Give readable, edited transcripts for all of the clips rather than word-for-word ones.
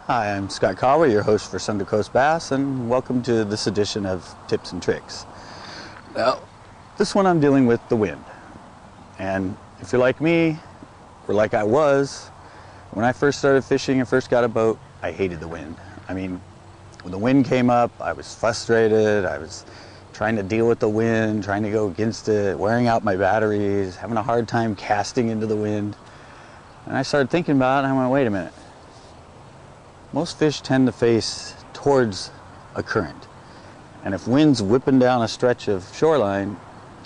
Hi, I'm Scott Caldwell, your host for Sunday Coast Bass, and welcome to this edition of Tips and Tricks. Now, this one I'm dealing with the wind. And if you're like me, or like I was, when I first started fishing and first got a boat, I hated the wind. I mean, when the wind came up, I was frustrated. I was trying to deal with the wind, trying to go against it, wearing out my batteries, having a hard time casting into the wind. And I started thinking about it, and I went, wait a minute. Most fish tend to face towards a current. And if wind's whipping down a stretch of shoreline,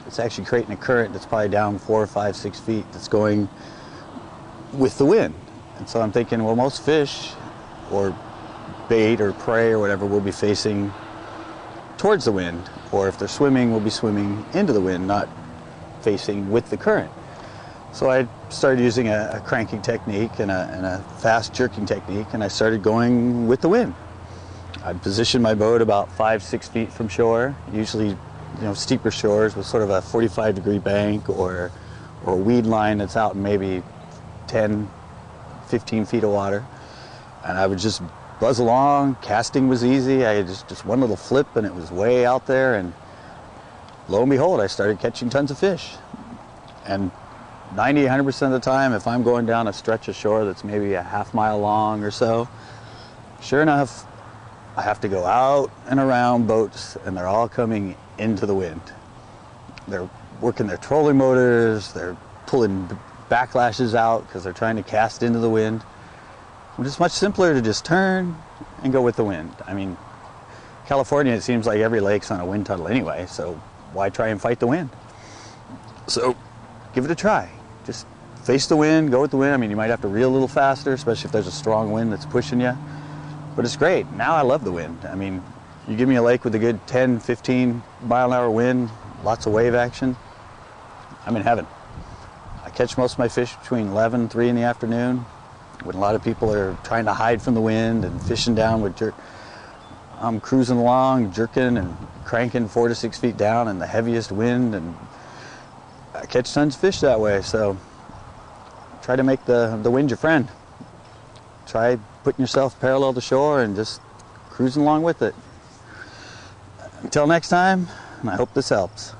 it's actually creating a current that's probably down 4, 5, 6 feet that's going with the wind. And so I'm thinking, well, most fish or bait or prey or whatever will be facing towards the wind. Or if they're swimming, will be swimming into the wind, not facing with the current. So I started using a cranking technique and a fast jerking technique, and I started going with the wind. I'd position my boat about 5, 6 feet from shore, usually steeper shores with sort of a 45-degree bank or a weed line that's out in maybe 10, 15 feet of water. And I would just buzz along. Casting was easy. I had just one little flip and it was way out there, and lo and behold, I started catching tons of fish. And 90-100% of the time, if I'm going down a stretch of shore that's maybe a half mile long or so, sure enough, I have to go out and around boats, and they're all coming into the wind. They're working their trolling motors, they're pulling backlashes out because they're trying to cast into the wind. It's much simpler to just turn and go with the wind. I mean, California, it seems like every lake's on a wind tunnel anyway, so why try and fight the wind? So give it a try. Just face the wind, go with the wind. I mean, you might have to reel a little faster, especially if there's a strong wind that's pushing you. But it's great. Now I love the wind. I mean, you give me a lake with a good 10, 15 mile-an-hour wind, lots of wave action, I'm in heaven. I catch most of my fish between 11 and 3 in the afternoon, when a lot of people are trying to hide from the wind and fishing down with jerk. I'm cruising along, jerking and cranking 4 to 6 feet down in the heaviest wind, and I catch tons of fish that way. So try to make the wind your friend. Try putting yourself parallel to shore and just cruising along with it. Until next time, I hope this helps.